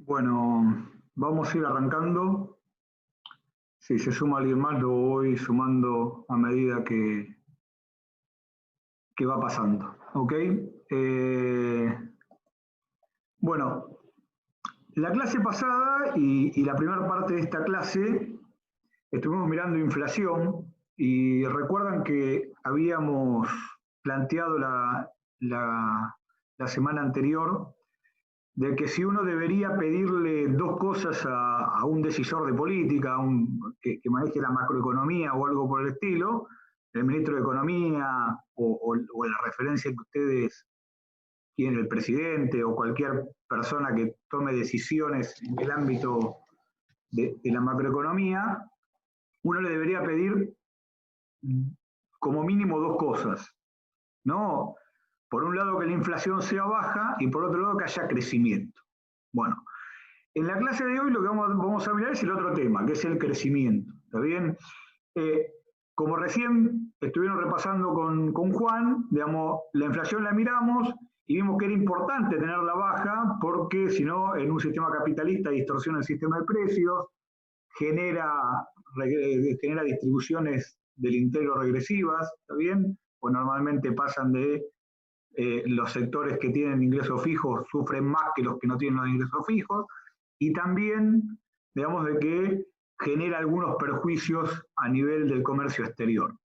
Bueno, vamos a ir arrancando. Si se suma alguien más, lo voy sumando a medida que va pasando. ¿Ok? Bueno, la clase pasada y la primera parte de esta clase estuvimos mirando inflación y recuerdan que habíamos planteado la semana anterior de que si uno debería pedirle dos cosas a un decisor de política, que maneje la macroeconomía o algo por el estilo, el ministro de Economía o la referencia que ustedes tienen, el presidente o cualquier persona que tome decisiones en el ámbito de la macroeconomía, uno le debería pedir como mínimo dos cosas, ¿no? Por un lado que la inflación sea baja y por otro lado que haya crecimiento. Bueno, en la clase de hoy lo que vamos a mirar es el otro tema, que es el crecimiento. ¿Está bien? Como recién estuvieron repasando con Juan, digamos, la inflación la miramos y vimos que era importante tenerla baja porque si no, en un sistema capitalista distorsiona el sistema de precios, genera distribuciones del integro regresivas, ¿está bien? Pues normalmente pasan de los sectores que tienen ingresos fijos sufren más que los que no tienen los ingresos fijos, y también, digamos, de que genera algunos perjuicios a nivel del comercio exterior,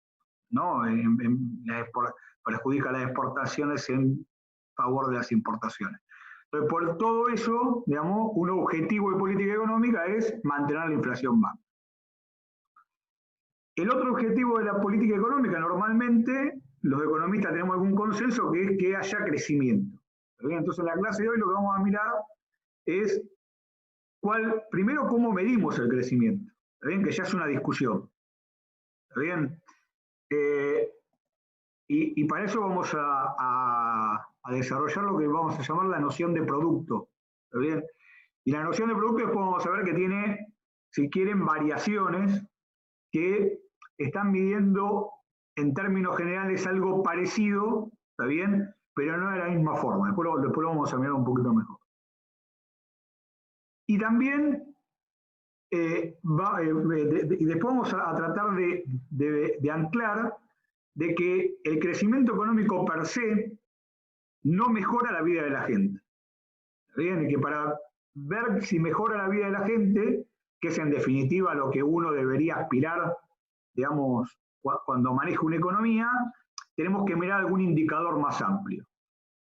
¿no? Perjudica las exportaciones en favor de las importaciones. Entonces, por todo eso, digamos, un objetivo de política económica es mantener la inflación baja. El otro objetivo de la política económica, normalmente, los economistas tenemos algún consenso, que es que haya crecimiento. ¿Bien? Entonces, en la clase de hoy lo que vamos a mirar es primero, cómo medimos el crecimiento. ¿Está bien? Que ya es una discusión. ¿Está bien? Y para eso vamos a desarrollar lo que vamos a llamar la noción de producto. ¿Está bien? Y la noción de producto después vamos a ver que tiene, si quieren, variaciones que están midiendo en términos generales algo parecido, ¿está bien? Pero no de la misma forma. Después lo vamos a mirar un poquito mejor. Y también, y después vamos a tratar de anclar de que el crecimiento económico per se no mejora la vida de la gente. ¿Está bien? Y que para ver si mejora la vida de la gente, que es en definitiva lo que uno debería aspirar, digamos, cuando maneja una economía, tenemos que mirar algún indicador más amplio.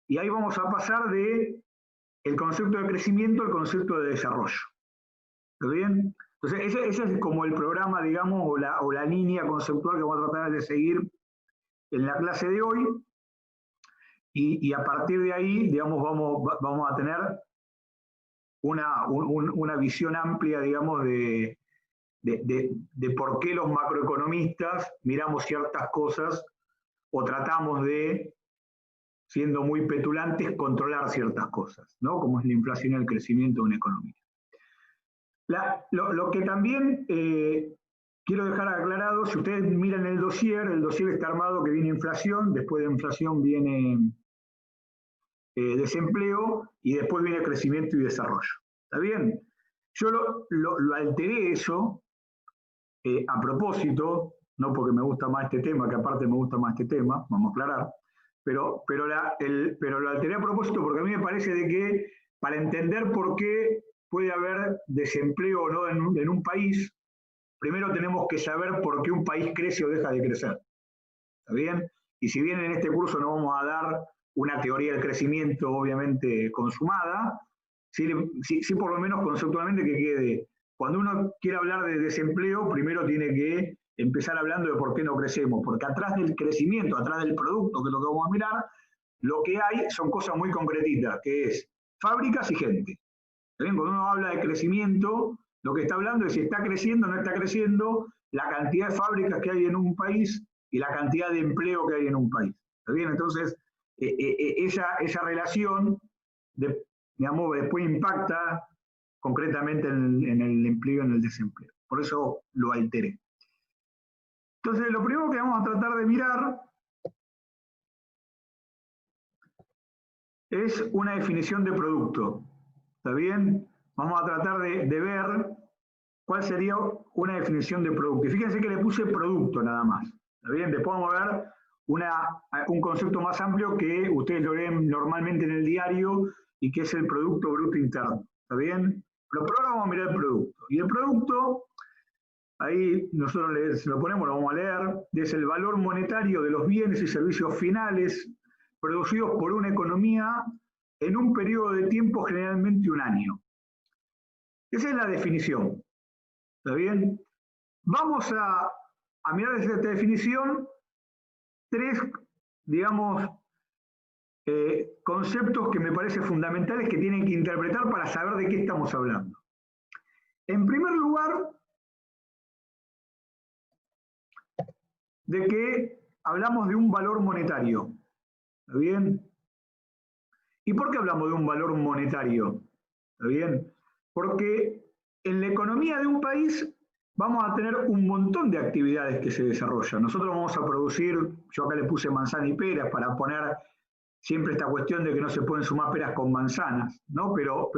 Y ahí vamos a pasar de el concepto de crecimiento al concepto de desarrollo. ¿Está bien? Entonces, ese es como el programa, digamos, o la línea conceptual que vamos a tratar de seguir en la clase de hoy. Y a partir de ahí, digamos, vamos a tener una visión amplia, digamos, de por qué los macroeconomistas miramos ciertas cosas o tratamos de, siendo muy petulantes, controlar ciertas cosas, ¿no? Como es la inflación y el crecimiento de una economía. Lo que también quiero dejar aclarado, si ustedes miran el dossier está armado que viene inflación, después de inflación viene desempleo y después viene crecimiento y desarrollo. ¿Está bien? Yo lo alteré eso a propósito, no porque me gusta más este tema, que aparte me gusta más este tema, vamos a aclarar, pero lo alteré a propósito porque a mí me parece de que para entender por qué puede haber desempleo o no en un país, primero tenemos que saber por qué un país crece o deja de crecer. ¿Está bien? Y si bien en este curso no vamos a dar una teoría del crecimiento obviamente consumada, sí por lo menos conceptualmente que quede. Cuando uno quiere hablar de desempleo, primero tiene que empezar hablando de por qué no crecemos, porque atrás del crecimiento, atrás del producto, que es lo que vamos a mirar, lo que hay son cosas muy concretitas, que es fábricas y gente. ¿Bien? Cuando uno habla de crecimiento, lo que está hablando es si está creciendo o no está creciendo, la cantidad de fábricas que hay en un país y la cantidad de empleo que hay en un país. ¿Está bien? Entonces, esa relación, digamos, después impacta concretamente en el empleo y en el desempleo. Por eso lo alteré. Entonces, lo primero que vamos a tratar de mirar es una definición de producto. ¿Está bien? vamos a tratar de ver cuál sería una definición de producto. Y fíjense que le puse producto nada más. ¿Está bien? Después vamos a ver un concepto más amplio que ustedes lo ven normalmente en el diario y que es el Producto Bruto Interno. ¿Está bien? Pero por ahora vamos a mirar el producto. Y el producto, ahí nosotros lo ponemos, lo vamos a leer, es el valor monetario de los bienes y servicios finales producidos por una economía en un periodo de tiempo generalmente un año. Esa es la definición. ¿Está bien? Vamos a mirar desde esta definición tres, digamos, conceptos que me parecen fundamentales que tienen que interpretar para saber de qué estamos hablando. En primer lugar, de que hablamos de un valor monetario. ¿Está bien? ¿Y por qué hablamos de un valor monetario? ¿Está bien? Porque en la economía de un país vamos a tener un montón de actividades que se desarrollan. Nosotros vamos a producir, yo acá le puse manzana y peras para poner siempre esta cuestión de que no se pueden sumar peras con manzanas, ¿no? Pero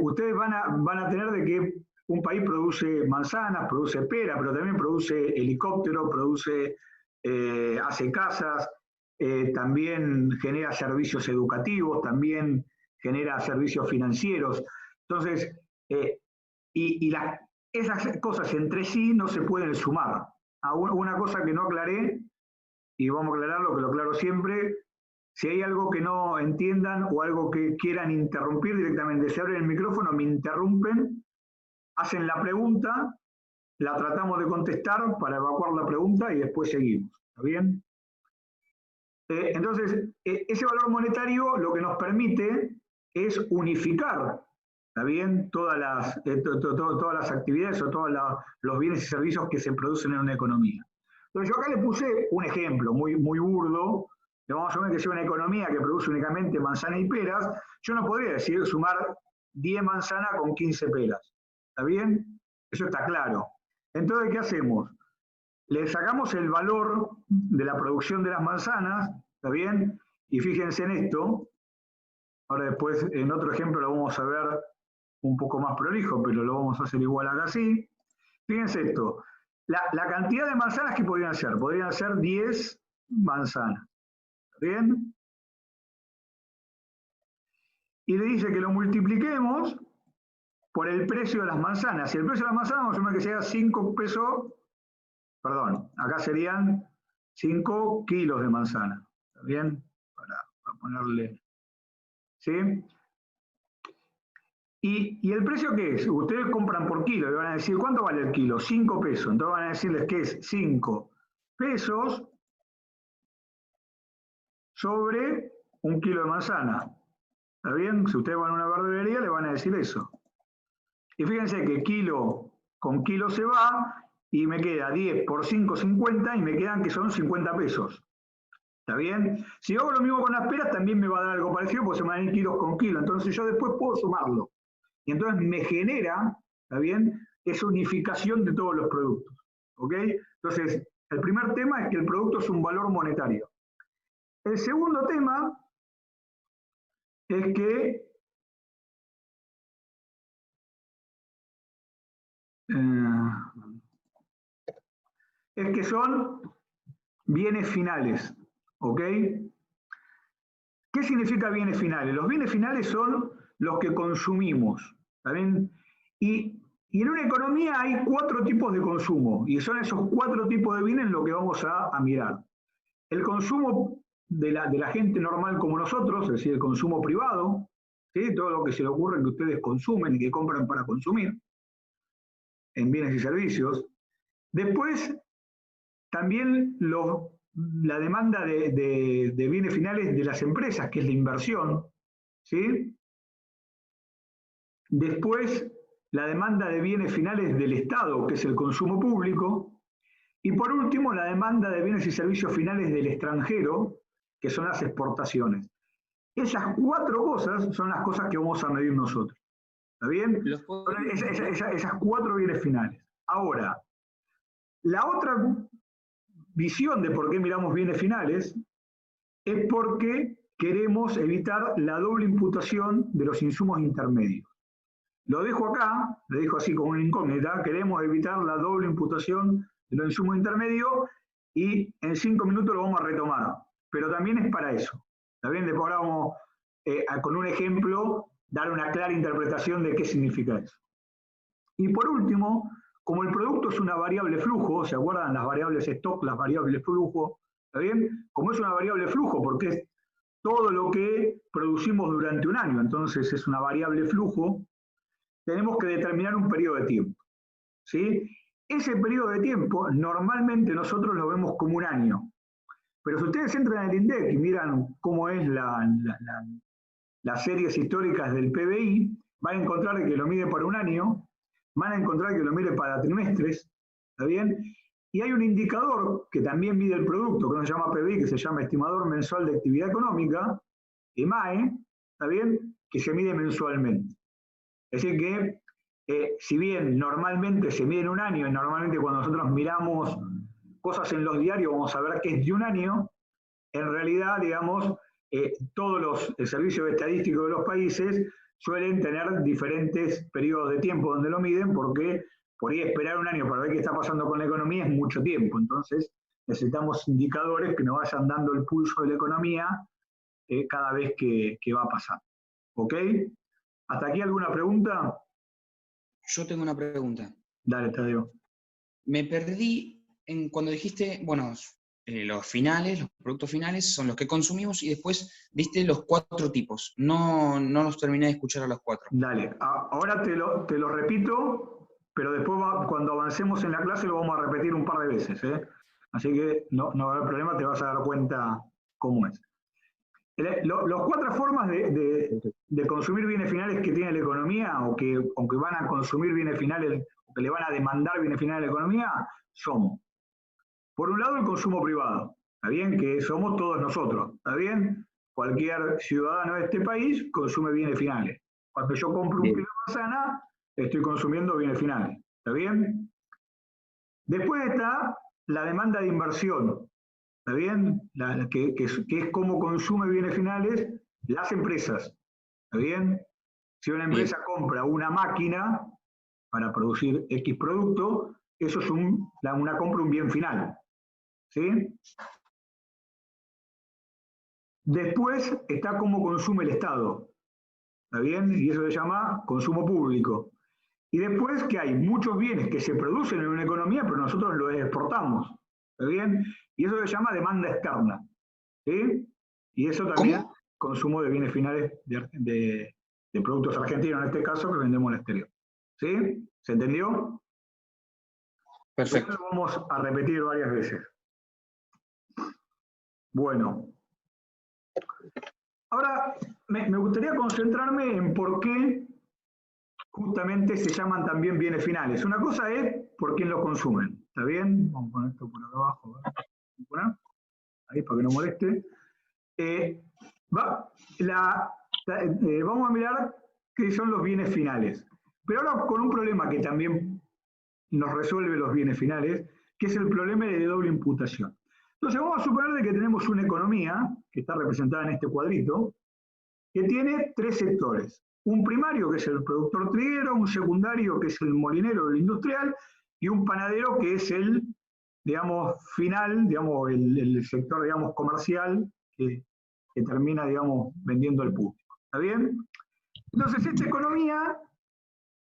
ustedes van a tener de que un país produce manzanas, produce pera, pero también produce helicóptero, hace casas, también genera servicios educativos, también genera servicios financieros. Entonces, esas cosas entre sí no se pueden sumar. Una cosa que no aclaré, y vamos a aclararlo, que lo aclaro siempre, si hay algo que no entiendan o algo que quieran interrumpir directamente, se abren el micrófono, me interrumpen, hacen la pregunta, la tratamos de contestar para evacuar la pregunta y después seguimos. ¿Está bien? Entonces, ese valor monetario lo que nos permite es unificar, ¿está bien?, todas las actividades o todos los bienes y servicios que se producen en una economía. Entonces, yo acá le puse un ejemplo muy, muy burdo. Le vamos a suponer que sea una economía que produce únicamente manzanas y peras. Yo no podría decir sumar 10 manzanas con 15 peras. ¿Está bien? Eso está claro. Entonces, ¿qué hacemos? Le sacamos el valor de la producción de las manzanas, ¿está bien? Y fíjense en esto. Ahora después, en otro ejemplo, lo vamos a ver un poco más prolijo, pero lo vamos a hacer igual acá así. Fíjense esto. La cantidad de manzanas que podrían ser 10 manzanas. ¿Está bien? Y le dice que lo multipliquemos por el precio de las manzanas. Si el precio de las manzanas, vamos a sumar que sea 5 pesos, perdón, acá serían 5 kilos de manzana. ¿Está bien? Para ponerle, ¿sí? ¿Y el precio qué es? Ustedes compran por kilo y van a decir, ¿cuánto vale el kilo? 5 pesos. Entonces van a decirles que es 5 pesos sobre un kilo de manzana. ¿Está bien? Si ustedes van a una verdulería, le van a decir eso. Y fíjense que kilo con kilo se va y me queda 10 por 5, 50 y me quedan que son 50 pesos. ¿Está bien? Si hago lo mismo con las peras, también me va a dar algo parecido porque se me van a ir kilos con kilos. Entonces yo después puedo sumarlo. Y entonces me genera, ¿está bien?, esa unificación de todos los productos. ¿Ok? Entonces, el primer tema es que el producto es un valor monetario. El segundo tema es que son bienes finales. ¿Ok? ¿Qué significa bienes finales? Los bienes finales son los que consumimos. ¿Está bien? Y en una economía hay 4 tipos de consumo, y son esos 4 tipos de bienes lo que vamos a mirar. El consumo de la gente normal como nosotros, es decir, el consumo privado, ¿sí?, todo lo que se le ocurre que ustedes consumen y que compran para consumir, en bienes y servicios. Después, también la demanda de bienes finales de las empresas, que es la inversión, ¿sí? Después, la demanda de bienes finales del Estado, que es el consumo público. Y por último, la demanda de bienes y servicios finales del extranjero, que son las exportaciones. Esas 4 cosas son las cosas que vamos a medir nosotros. ¿Está bien? Esas 4 bienes finales. Ahora, la otra visión de por qué miramos bienes finales es porque queremos evitar la doble imputación de los insumos intermedios. Lo dejo acá, le dejo así como una incógnita, queremos evitar la doble imputación de los insumos intermedios y en 5 minutos lo vamos a retomar. Pero también es para eso. También después ahora vamos, con un ejemplo, dar una clara interpretación de qué significa eso. Y por último, como el producto es una variable flujo, ¿se acuerdan las variables stock, las variables flujo? ¿Está bien? Como es una variable flujo, porque es todo lo que producimos durante un año, entonces es una variable flujo, tenemos que determinar un periodo de tiempo. ¿Sí? Ese periodo de tiempo normalmente nosotros lo vemos como un año. Pero si ustedes entran en el INDEC y miran cómo es las series históricas del PBI, van a encontrar que lo mide para un año, van a encontrar que lo mide para trimestres, ¿está bien? Y hay un indicador que también mide el producto, que no se llama PBI, que se llama Estimador Mensual de Actividad Económica, EMAE, ¿está bien? Que se mide mensualmente. Es decir que, si bien normalmente se mide en un año, y normalmente cuando nosotros miramos cosas en los diarios vamos a ver que es de un año, en realidad, digamos, todos los servicios estadísticos de los países suelen tener diferentes periodos de tiempo donde lo miden, porque por ahí esperar un año para ver qué está pasando con la economía es mucho tiempo. Entonces, necesitamos indicadores que nos vayan dando el pulso de la economía cada vez que va pasando. ¿Ok? ¿Hasta aquí alguna pregunta? Yo tengo una pregunta. Dale, Tadeo. Me perdí cuando dijiste, bueno, los finales, los productos finales son los que consumimos y después diste los 4 tipos. No los terminé de escuchar a los 4. Dale, ahora te lo repito, pero después cuando avancemos en la clase lo vamos a repetir un par de veces, ¿eh? Así que no va a haber problema, te vas a dar cuenta cómo es. Las 4 formas de consumir bienes finales que tiene la economía, o que van a consumir bienes finales, o que le van a demandar bienes finales a la economía, son, por un lado, el consumo privado, ¿está bien? Que somos todos nosotros, ¿está bien? Cualquier ciudadano de este país consume bienes finales. Cuando yo compro un kilo de manzana, estoy consumiendo bienes finales, ¿está bien? Después está la demanda de inversión, ¿está bien? Que es cómo consume bienes finales las empresas, ¿está bien? Si una empresa compra una máquina para producir X producto, eso es una compra, un bien final, ¿sí? Después está cómo consume el Estado, ¿está bien? Y eso se llama consumo público. Y después que hay muchos bienes que se producen en una economía, pero nosotros los exportamos, ¿está bien? Y eso se llama demanda externa, ¿sí? Y eso también, ¿cómo? Consumo de bienes finales de productos argentinos, en este caso, que vendemos al exterior. ¿Sí? ¿Se entendió? Perfecto. Lo vamos a repetir varias veces. Bueno. Ahora, me gustaría concentrarme en por qué justamente se llaman también bienes finales. Una cosa es por quién lo consumen. ¿Está bien? Vamos a poner esto por acá abajo. Ahí, para que no moleste. Vamos a mirar qué son los bienes finales. Pero ahora con un problema que también nos resuelve los bienes finales, que es el problema de doble imputación. Entonces vamos a suponer de que tenemos una economía, que está representada en este cuadrito, que tiene 3 sectores. Un primario, que es el productor triguero, un secundario, que es el molinero, el industrial, y un panadero, que es el, digamos, final, digamos, el sector, digamos, comercial, que termina, digamos, vendiendo al público. ¿Está bien? Entonces, esta economía,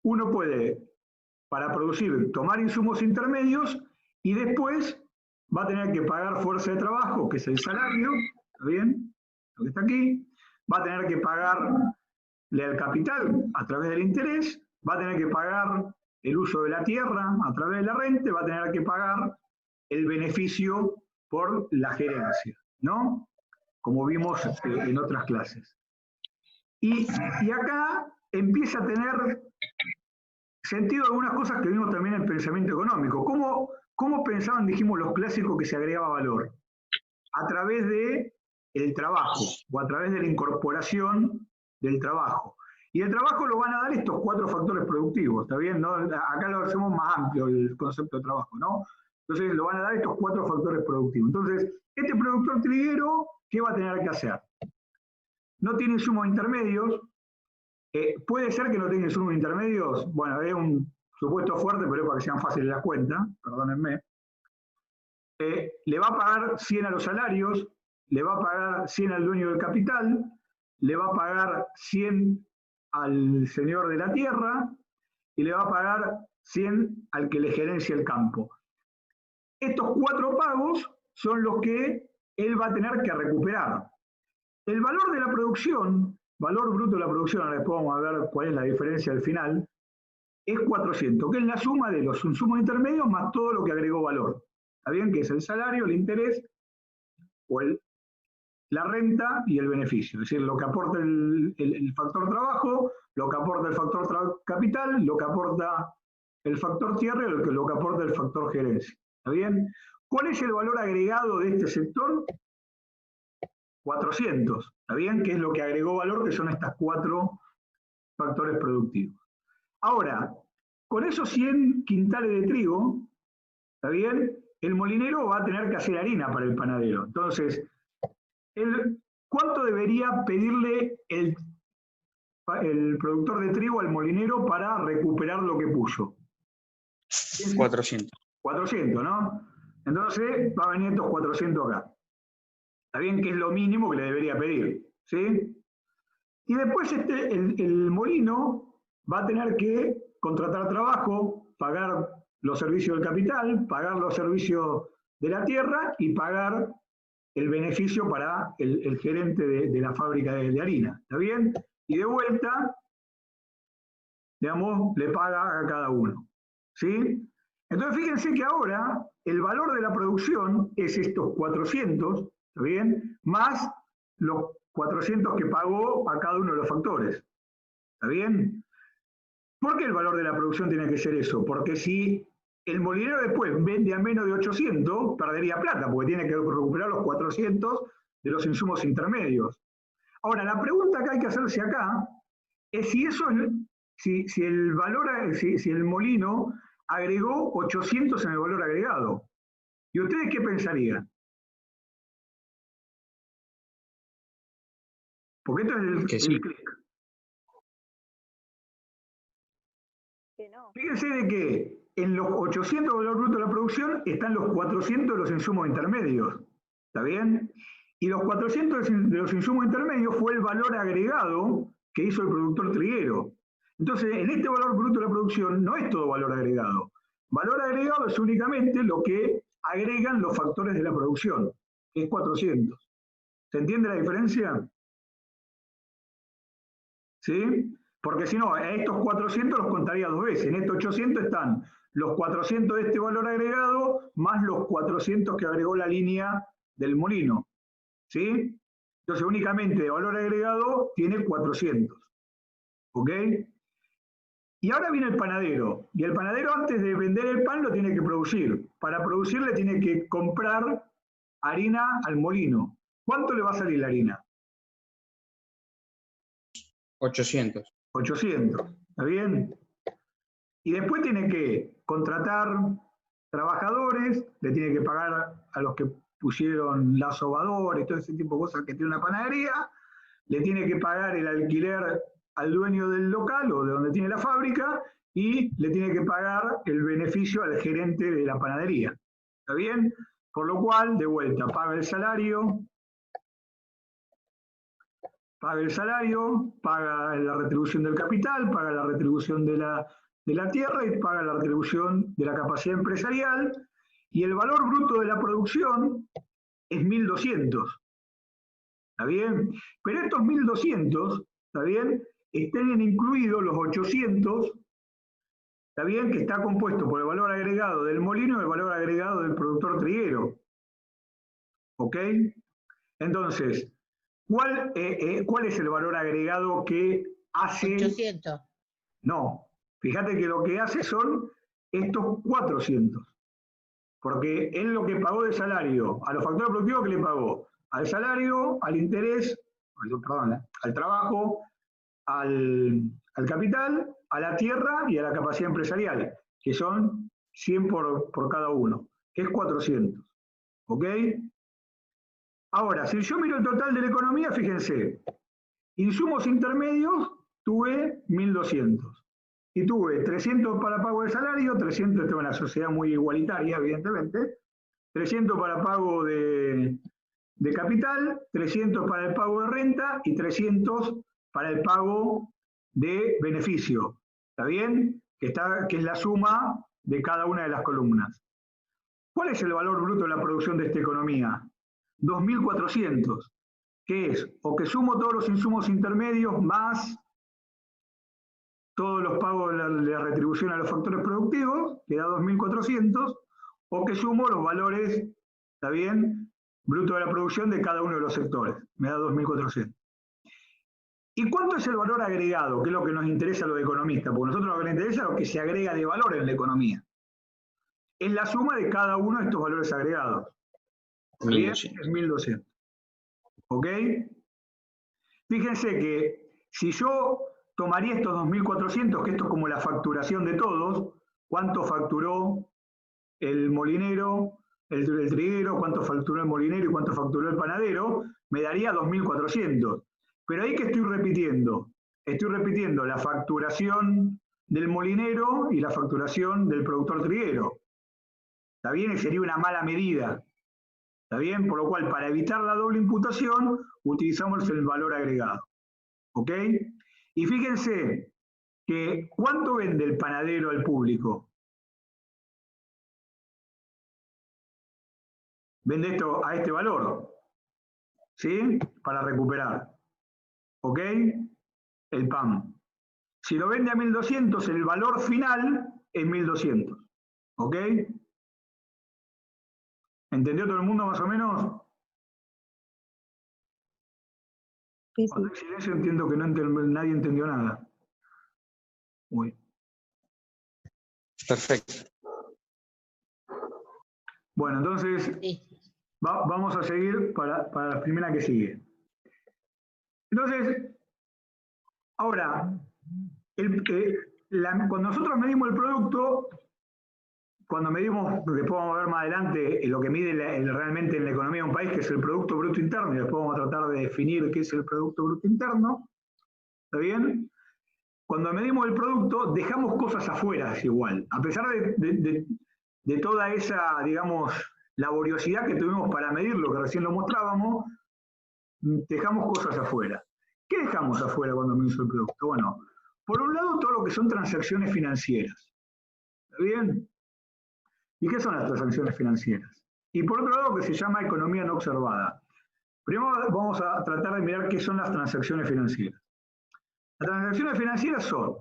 uno puede, para producir, tomar insumos intermedios y después va a tener que pagar fuerza de trabajo, que es el salario, ¿está bien? Lo que está aquí. Va a tener que pagarle al capital a través del interés, va a tener que pagar el uso de la tierra a través de la renta, va a tener que pagar el beneficio por la gerencia, ¿no? Como vimos en otras clases. Y acá empieza a tener sentido algunas cosas que vimos también en el pensamiento económico. ¿Cómo pensaban, dijimos, los clásicos que se agregaba valor? A través del trabajo, o a través de la incorporación del trabajo. Y el trabajo lo van a dar estos 4 factores productivos, ¿está bien? ¿No? Acá lo hacemos más amplio el concepto de trabajo, ¿no? Entonces lo van a dar estos 4 factores productivos. Entonces, este productor triguero, ¿qué va a tener que hacer? no tiene insumos intermedios. Puede ser que no tenga insumos intermedios. Bueno, es un supuesto fuerte, pero es para que sean fáciles las cuentas, perdónenme. Le va a pagar 100 a los salarios, le va a pagar 100 al dueño del capital, le va a pagar 100 al señor de la tierra y le va a pagar 100 al que le gerencia el campo. Estos 4 pagos son los que él va a tener que recuperar. El valor de la producción, valor bruto de la producción, ahora después vamos a ver cuál es la diferencia al final, es 400, que es la suma de los insumos intermedios más todo lo que agregó valor. ¿Está bien? Que es el salario, el interés, o la renta y el beneficio. Es decir, lo que aporta el factor trabajo, lo que aporta el factor capital, lo que aporta el factor tierra y lo que aporta el factor gerencia. ¿Está bien? ¿Cuál es el valor agregado de este sector? 400. ¿Está bien? Que es lo que agregó valor, que son estas 4 factores productivos. Ahora, con esos 100 quintales de trigo, ¿está bien? El molinero va a tener que hacer harina para el panadero. Entonces, ¿cuánto debería pedirle el productor de trigo al molinero para recuperar lo que puso? 400. 400, ¿no? Entonces, va a venir estos 400 acá. Está bien que es lo mínimo que le debería pedir, ¿sí? Y después el molino va a tener que contratar trabajo, pagar los servicios del capital, pagar los servicios de la tierra y pagar el beneficio para el gerente de la fábrica de harina. ¿Está bien? Y de vuelta, digamos, le paga a cada uno. ¿Sí? Entonces fíjense que ahora el valor de la producción es estos 400, ¿está bien? Más los 400 que pagó a cada uno de los factores. ¿Está bien? ¿Por qué el valor de la producción tiene que ser eso? Porque si el molinero después vende a menos de 800, perdería plata, porque tiene que recuperar los 400 de los insumos intermedios. Ahora, la pregunta que hay que hacerse acá es si eso, si el molino agregó 800 en el valor agregado. ¿Y ustedes qué pensarían? Porque esto es el clic. Fíjense de que en los 800 de valor bruto de la producción están los 400 de los insumos intermedios. ¿Está bien? Y los 400 de los insumos intermedios fue el valor agregado que hizo el productor triguero. Entonces, en este valor bruto de la producción no es todo valor agregado. Valor agregado es únicamente lo que agregan los factores de la producción, que es 400. ¿Se entiende la diferencia? ¿Sí? Porque si no, a estos 400 los contaría 2 veces. En estos 800 están los 400 de este valor agregado más los 400 que agregó la línea del molino. ¿Sí? Entonces únicamente de valor agregado tiene 400. ¿Ok? Y ahora viene el panadero. Y el panadero antes de vender el pan lo tiene que producir. Para producirle tiene que comprar harina al molino. ¿Cuánto le va a salir la harina? 800. 800, ¿está bien? Y después tiene que contratar trabajadores, le tiene que pagar a los que pusieron las sobadoras, todo ese tipo de cosas que tiene una panadería, le tiene que pagar el alquiler al dueño del local o de donde tiene la fábrica y le tiene que pagar el beneficio al gerente de la panadería. ¿Está bien? Por lo cual, de vuelta, paga el salario, paga la retribución del capital, paga la retribución de la tierra y paga la retribución de la capacidad empresarial, y el valor bruto de la producción es 1.200. ¿Está bien? Pero estos 1.200, ¿está bien? Están incluidos los 800, ¿está bien? Que está compuesto por el valor agregado del molino y el valor agregado del productor triguero. ¿Ok? Entonces, ¿cuál es el valor agregado que hace? 800. No, fíjate que lo que hace son estos 400. Porque él lo que pagó de salario, a los factores productivos que le pagó, al salario, al interés, perdón, al trabajo, al capital, a la tierra y a la capacidad empresarial, que son 100 por cada uno, que es 400. ¿Ok? Ahora, si yo miro el total de la economía, fíjense, Insumos intermedios tuve 1.200. Y tuve 300 para pago de salario, 300, tengo una sociedad muy igualitaria, evidentemente, 300 para pago de capital, 300 para el pago de renta y 300 para el pago de beneficio. ¿Está bien? Que es la suma de cada una de las columnas. ¿Cuál es el valor bruto de la producción de esta economía? 2.400. ¿Qué es? O que sumo todos los insumos intermedios más todos los pagos de la retribución a los factores productivos, que da 2.400, o que sumo los valores, ¿está bien?, bruto de la producción de cada uno de los sectores, me da 2.400. ¿Y cuánto es el valor agregado? Que es lo que nos interesa a los economistas, porque a nosotros lo que nos interesa es lo que se agrega de valor en la economía. Es la suma de cada uno de estos valores agregados. ¿Bien? Es 1.200. ¿Ok? Fíjense que si yo tomaría estos 2.400, que esto es como la facturación de todos, cuánto facturó el molinero, el triguero, cuánto facturó el molinero y cuánto facturó el panadero, me daría 2.400. Pero ahí que estoy repitiendo la facturación del molinero y la facturación del productor triguero. ¿Está bien? Sería una mala medida. ¿Está bien? Por lo cual, para evitar la doble imputación, utilizamos el valor agregado. ¿Ok? Y fíjense que ¿cuánto vende el panadero al público? Vende esto a este valor, ¿sí? Para recuperar. ¿Ok? El pan. Si lo vende a 1.200, el valor final es 1.200. ¿Ok? ¿Entendió todo el mundo más o menos? Sí, Cuando hay silencio entiendo que nadie entendió nada. Uy. Perfecto. Bueno, entonces vamos a seguir para la primera que sigue. Entonces, ahora, cuando nosotros medimos el producto, cuando medimos, después vamos a ver más adelante lo que mide realmente en la economía de un país, que es el Producto Bruto Interno, y después vamos a tratar de definir qué es el Producto Bruto Interno. ¿Está bien? Cuando medimos el producto, dejamos cosas afuera, es igual. A pesar de toda esa, digamos, laboriosidad que tuvimos para medirlo, que recién lo mostrábamos, dejamos cosas afuera. ¿Qué dejamos afuera cuando medimos el producto? Bueno, por un lado, todo lo que son transacciones financieras. ¿Está bien? ¿Y qué son las transacciones financieras? Y por otro lado, que se llama economía no observada. Primero vamos a tratar de mirar qué son las transacciones financieras. Las transacciones financieras son,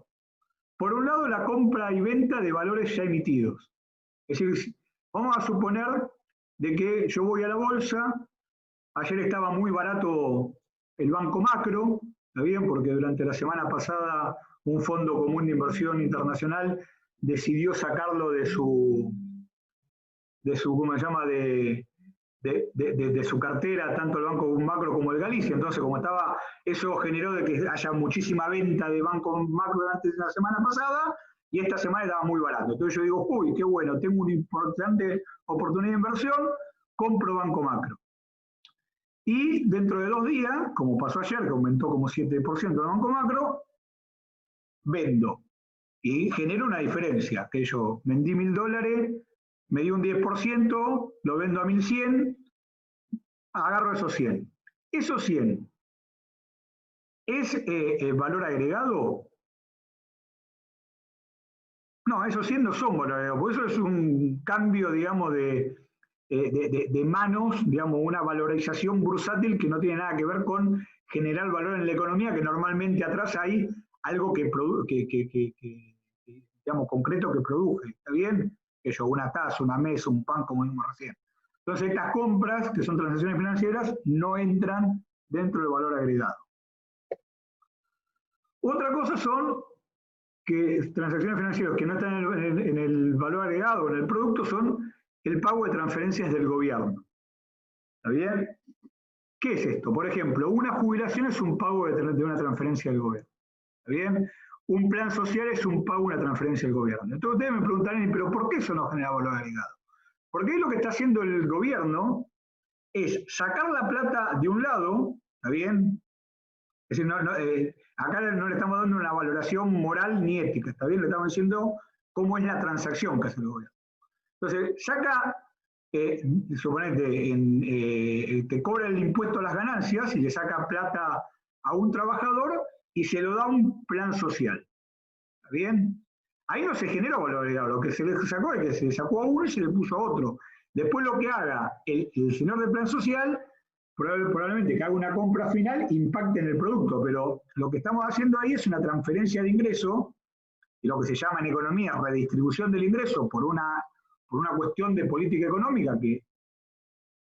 por un lado, la compra y venta de valores ya emitidos. Es decir, vamos a suponer de que yo voy a la bolsa, ayer estaba muy barato el Banco Macro, ¿está bien? Porque durante la semana pasada un fondo común de inversión internacional decidió sacarlo de su ¿cómo se llama?, de su cartera, tanto el Banco Macro como el Galicia. Entonces, como estaba, eso generó de que haya muchísima venta de Banco Macro durante la semana pasada, y esta semana estaba muy barato. Entonces yo digo, uy, qué bueno, tengo una importante oportunidad de inversión, compro Banco Macro. Y dentro de 2 días, como pasó ayer, que aumentó como 7% el Banco Macro, vendo. Y genero una diferencia, que yo vendí $1.000, me dio un 10%, lo vendo a 1.100, agarro esos 100. Esos 100, ¿es valor agregado? No, esos 100 no son valor agregado, por eso es un cambio, digamos, de manos, digamos, una valorización bursátil que no tiene nada que ver con generar valor en la economía, que normalmente atrás hay algo digamos, concreto que produje, ¿está bien? Una taza, una mesa, un pan, como vimos recién. Entonces, estas compras, que son transacciones financieras, no entran dentro del valor agregado. Otra cosa son que transacciones financieras que no están en el valor agregado, en el producto, son el pago de transferencias del gobierno. ¿Está bien? ¿Qué es esto? Por ejemplo, una jubilación es un pago de una transferencia del gobierno. ¿Está bien? Un plan social es un pago, una transferencia del gobierno. Entonces ustedes me preguntarán, ¿pero por qué eso no genera valor agregado? Porque ahí lo que está haciendo el gobierno es sacar la plata de un lado, ¿está bien?, Es decir, acá no le estamos dando una valoración moral ni ética, ¿está bien? Le estamos diciendo cómo es la transacción que hace el gobierno. Entonces, saca, suponete, te cobra el impuesto a las ganancias y le saca plata a un trabajador y se lo da un plan social. ¿Está bien? Ahí no se generó valor agregado, lo que se le sacó es que se le sacó a uno y se le puso a otro. Después lo que haga el señor del plan social, probablemente que haga una compra final, impacte en el producto, pero lo que estamos haciendo ahí es una transferencia de ingreso, y lo que se llama en economía redistribución del ingreso por una cuestión de política económica que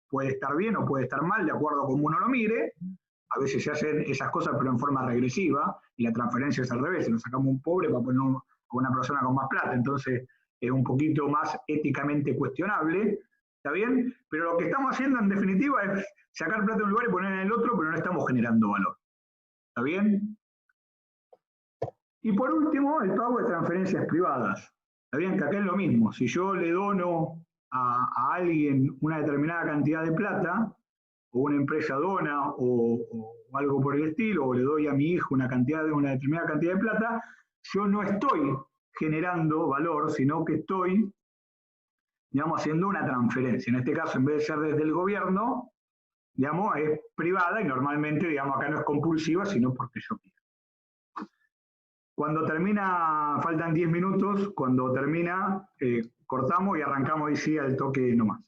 puede estar bien o puede estar mal, de acuerdo a cómo uno lo mire. A veces se hacen esas cosas pero en forma regresiva, y la transferencia es al revés, se lo sacamos a un pobre para ponerlo a una persona con más plata, entonces es un poquito más éticamente cuestionable, ¿está bien? Pero lo que estamos haciendo en definitiva es sacar plata de un lugar y poner en el otro, pero no estamos generando valor, ¿está bien? Y por último, el pago de transferencias privadas. Está bien que acá es lo mismo, si yo le dono a alguien una determinada cantidad de plata, o una empresa dona o algo por el estilo, o le doy a mi hijo una determinada cantidad de plata, yo no estoy generando valor, sino que estoy, digamos, haciendo una transferencia. En este caso, en vez de ser desde el gobierno, digamos, es privada y normalmente, digamos, acá no es compulsiva, sino porque yo quiero. Cuando termina, faltan 10 minutos, cuando termina, cortamos y arrancamos ahí sí al toque nomás.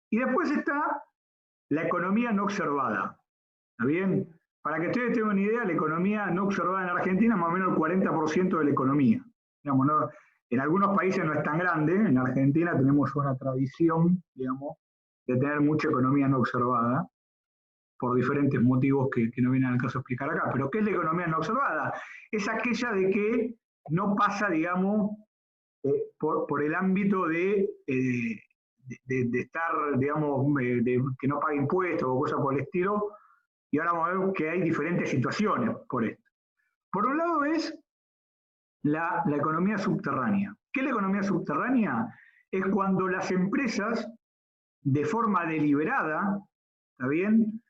Y después está la economía no observada. ¿Está bien? Para que ustedes tengan una idea, la economía no observada en Argentina es más o menos el 40% de la economía. Digamos, ¿no? En algunos países no es tan grande, en Argentina tenemos una tradición, digamos, de tener mucha economía no observada, por diferentes motivos que no vienen al caso explicar acá. Pero ¿qué es la economía no observada? Es aquella de que no pasa, digamos, por el ámbito de estar, digamos, de que no pague impuestos o cosas por el estilo, y ahora vamos a ver que hay diferentes situaciones por esto. Por un lado es la economía subterránea. ¿Qué es la economía subterránea? Es cuando las empresas, de forma deliberada, ¿está bien?,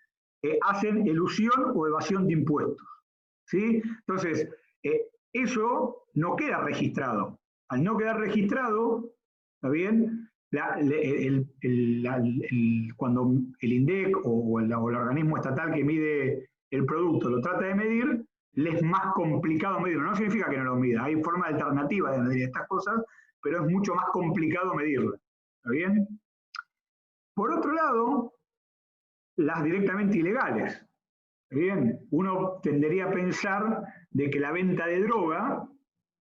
hacen elusión o evasión de impuestos. ¿Sí? Entonces, eso no queda registrado. Al no quedar registrado, ¿está bien?, cuando el INDEC o el organismo estatal que mide el producto lo trata de medir, le es más complicado medirlo. No significa que no lo mida, hay forma alternativa de medir estas cosas, pero es mucho más complicado medirlo. ¿Está bien? Por otro lado, las directamente ilegales. ¿Está bien? Uno tendería a pensar de que la venta de droga,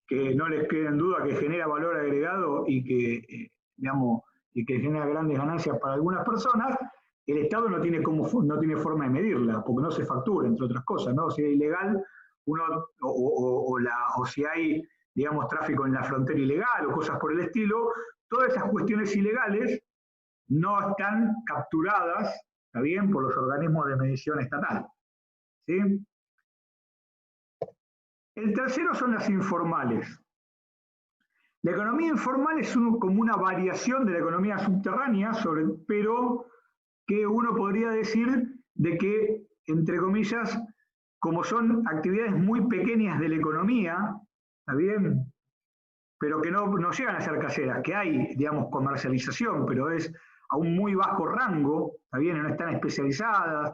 que no les quede en duda que genera valor agregado y que, digamos, y que genera grandes ganancias para algunas personas, el Estado no tiene forma de medirla, porque no se factura, entre otras cosas, ¿no? Si es ilegal, o si hay, digamos, tráfico en la frontera ilegal o cosas por el estilo, todas esas cuestiones ilegales no están capturadas, ¿está bien?, por los organismos de medición estatal. ¿Sí? El tercero son las informales. La economía informal es como una variación de la economía subterránea, pero que uno podría decir de que, entre comillas, como son actividades muy pequeñas de la economía, ¿está bien?, pero que no llegan a ser caseras, que hay, digamos, comercialización, pero es a un muy bajo rango, ¿está bien?, no están especializadas,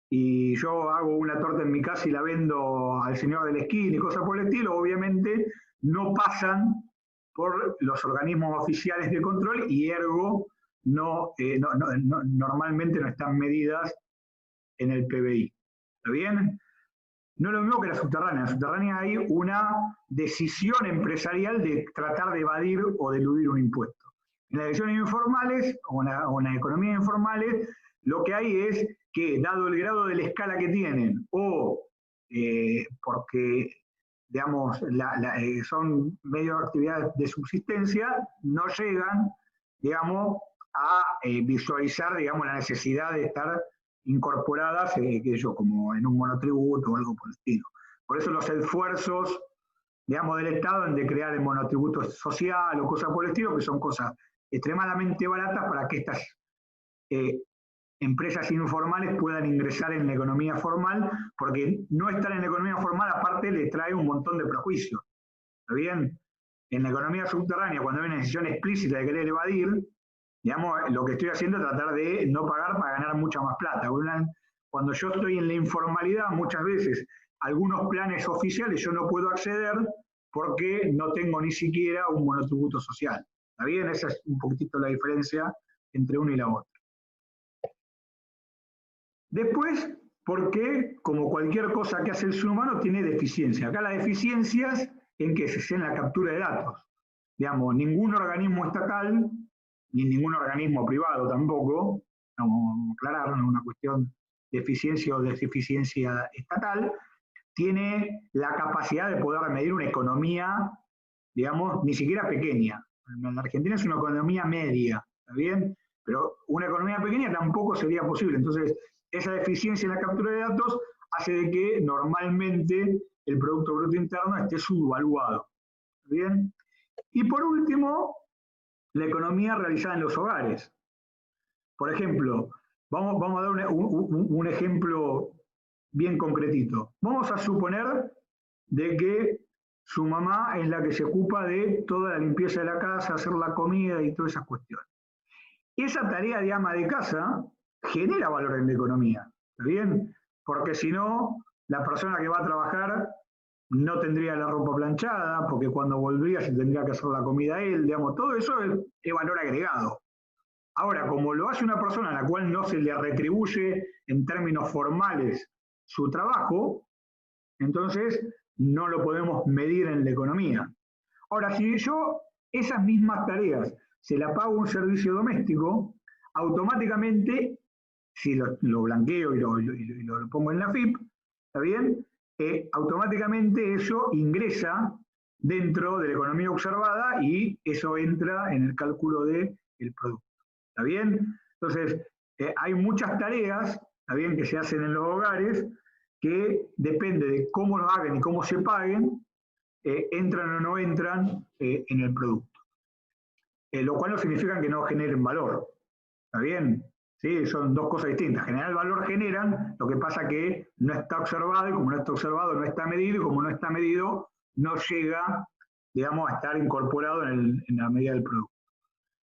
y yo hago una torta en mi casa y la vendo al señor de la esquina y cosas por el estilo, obviamente no pasan por los organismos oficiales de control y ergo normalmente no están medidas en el PBI. ¿Está bien? No es lo mismo que la subterránea. En la subterránea hay una decisión empresarial de tratar de evadir o de eludir un impuesto. En las elecciones informales o en las economías informales, lo que hay es que, dado el grado de la escala que tienen, o porque, digamos, son medios de actividad de subsistencia, no llegan, digamos, a visualizar, digamos, la necesidad de estar incorporadas, como en un monotributo o algo por el estilo. Por eso los esfuerzos, digamos, del Estado en de crear el monotributo social o cosas por el estilo, que son cosas extremadamente baratas para que estas empresas informales puedan ingresar en la economía formal, porque no estar en la economía formal aparte le trae un montón de prejuicios. ¿Está bien? En la economía subterránea, cuando hay una decisión explícita de querer evadir, digamos, lo que estoy haciendo es tratar de no pagar para ganar mucha más plata. Cuando yo estoy en la informalidad, muchas veces, algunos planes oficiales yo no puedo acceder porque no tengo ni siquiera un monotributo social. ¿Está bien? Esa es un poquitito la diferencia entre una y la otra. Después, porque como cualquier cosa que hace el ser humano tiene deficiencias. Acá las deficiencias en que se en la captura de datos. Digamos, ningún organismo estatal, ni ningún organismo privado tampoco, vamos a aclarar, no es una cuestión de eficiencia o deficiencia estatal, tiene la capacidad de poder medir una economía, digamos, ni siquiera pequeña. En la Argentina es una economía media, ¿está bien? Pero una economía pequeña tampoco sería posible. Entonces, esa deficiencia en la captura de datos hace de que normalmente el Producto Bruto Interno esté subvaluado. ¿Está bien? Y por último, la economía realizada en los hogares. Por ejemplo, vamos a dar un ejemplo bien concretito. Vamos a suponer de que su mamá es la que se ocupa de toda la limpieza de la casa, hacer la comida y todas esas cuestiones. Esa tarea de ama de casa genera valor en la economía, ¿está bien? Porque si no, la persona que va a trabajar no tendría la ropa planchada, porque cuando volvía se tendría que hacer la comida él, digamos, todo eso es valor agregado. Ahora, como lo hace una persona a la cual no se le retribuye en términos formales su trabajo, entonces no lo podemos medir en la economía. Ahora, si yo esas mismas tareas se la pago a un servicio doméstico, automáticamente, si lo blanqueo y lo pongo en la FIP, ¿está bien? Automáticamente eso ingresa dentro de la economía observada y eso entra en el cálculo del producto. ¿Está bien? Entonces, hay muchas tareas, ¿está bien?, que se hacen en los hogares que depende de cómo lo hagan y cómo se paguen, entran o no entran en el producto. Lo cual no significa que no generen valor. ¿Está bien? ¿Sí? Son dos cosas distintas. Generar valor generan, lo que pasa que no está observado, y como no está observado no está medido, y como no está medido no llega, digamos, a estar incorporado en la medida del producto.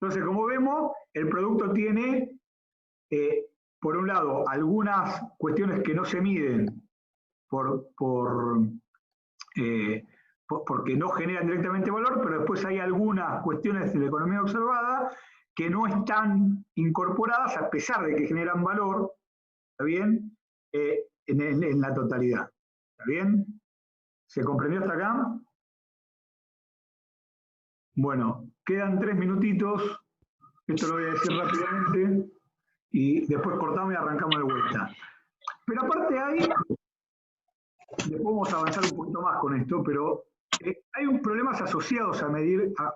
Entonces, como vemos, el producto tiene, por un lado, algunas cuestiones que no se miden porque no generan directamente valor, pero después hay algunas cuestiones de la economía observada que no están incorporadas a pesar de que generan valor, ¿está bien?, en la totalidad. ¿Está bien? ¿Se comprendió hasta acá? Bueno, quedan 3 minutitos, esto lo voy a decir rápidamente, y después cortamos y arrancamos de vuelta. Pero aparte después vamos a avanzar un poquito más con esto, pero hay problemas asociados a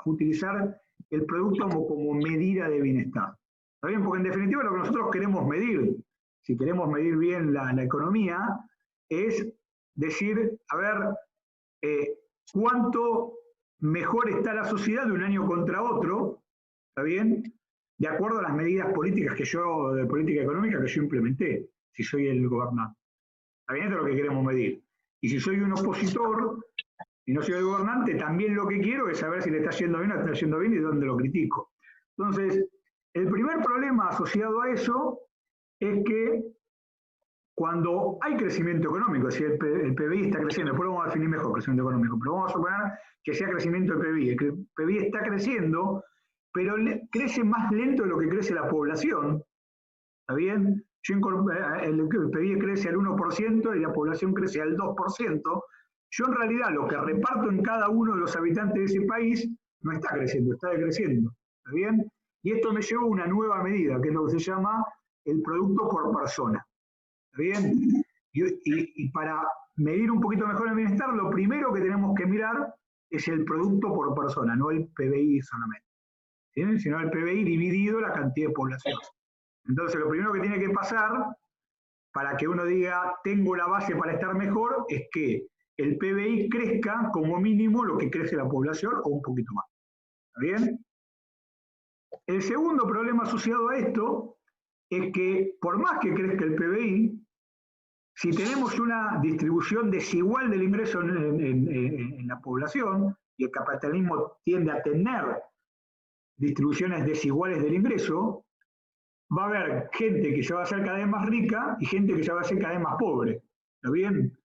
utilizar el producto como medida de bienestar. ¿Está bien? Porque en definitiva lo que nosotros queremos medir, si queremos medir bien la economía, es decir, a ver, cuánto mejor está la sociedad de un año contra otro, ¿está bien?, de acuerdo a las medidas políticas de política económica que yo implementé, si soy el gobernante. ¿Está bien? Esto es lo que queremos medir. Y si soy un opositor y no soy el gobernante, también lo que quiero es saber si le está yendo bien o está yendo bien y dónde lo critico. Entonces, el primer problema asociado a eso es que cuando hay crecimiento económico, si el PBI está creciendo, después vamos a definir mejor crecimiento económico, pero vamos a suponer que sea crecimiento del PBI. El PBI está creciendo, pero crece más lento de lo que crece la población. ¿Está bien? El PBI crece al 1% y la población crece al 2%. Yo en realidad lo que reparto en cada uno de los habitantes de ese país no está creciendo, está decreciendo. ¿Está bien? Y esto me lleva a una nueva medida, que es lo que se llama el producto por persona. ¿Está bien? Y para medir un poquito mejor el bienestar, lo primero que tenemos que mirar es el producto por persona, no el PBI solamente, ¿sí?, sino el PBI dividido la cantidad de población. Entonces, lo primero que tiene que pasar para que uno diga, tengo la base para estar mejor, es que el PBI crezca como mínimo lo que crece la población o un poquito más. ¿Está bien? El segundo problema asociado a esto es que por más que crezca el PBI, si tenemos una distribución desigual del ingreso en la población, y el capitalismo tiende a tener distribuciones desiguales del ingreso, va a haber gente que se va a hacer cada vez más rica y gente que se va a hacer cada vez más pobre. ¿Está bien?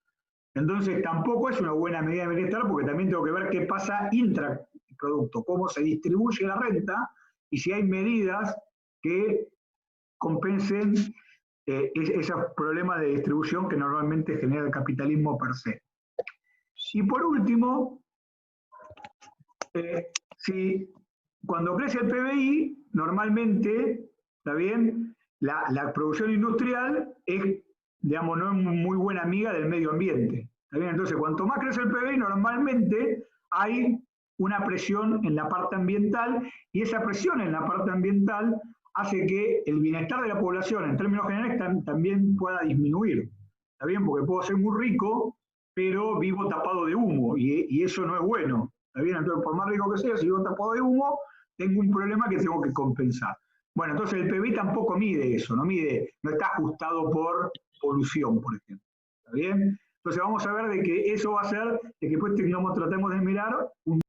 Entonces tampoco es una buena medida de bienestar porque también tengo que ver qué pasa intraproducto, cómo se distribuye la renta y si hay medidas que compensen esos problemas de distribución que normalmente genera el capitalismo per se. Y por último, si cuando crece el PBI, normalmente, ¿está bien? La producción industrial es, digamos, no es muy buena amiga del medio ambiente. ¿Está bien? Entonces, cuanto más crece el PBI, normalmente hay una presión en la parte ambiental y esa presión en la parte ambiental hace que el bienestar de la población en términos generales también pueda disminuir. ¿Está bien? Porque puedo ser muy rico, pero vivo tapado de humo y eso no es bueno. ¿Está bien? Entonces, por más rico que sea, si vivo tapado de humo, tengo un problema que tengo que compensar. Bueno, entonces el PBI tampoco mide eso, no está ajustado por polución, por ejemplo. ¿Está bien? Entonces vamos a ver de que eso va a ser, de que después tratemos de mirar un